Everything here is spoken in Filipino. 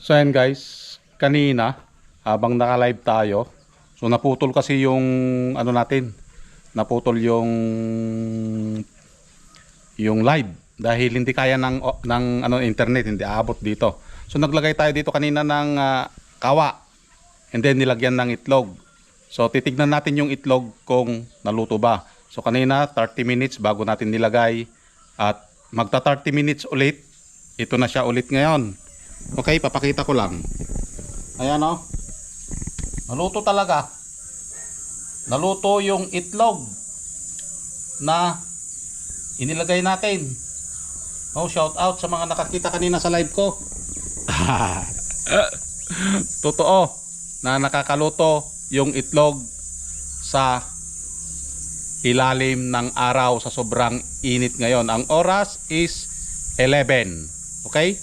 So ayan guys, kanina habang naka-live tayo, so naputol kasi yung ano natin, naputol yung live dahil hindi kaya ng ano internet, hindi aabot dito. So naglagay tayo dito kanina ng kawa and then nilagyan ng itlog. So titignan natin yung itlog kung naluto ba. So kanina 30 minutes bago natin nilagay at magta 30 minutes ulit. Ito na siya ulit ngayon. Okay, papakita ko lang. Ayan o. Naluto talaga. Naluto yung itlog na inilagay natin. Oh, shout out sa mga nakakita kanina sa live ko. Totoo na nakakaluto yung itlog sa ilalim ng araw sa sobrang init ngayon. Ang oras is 11. Okay?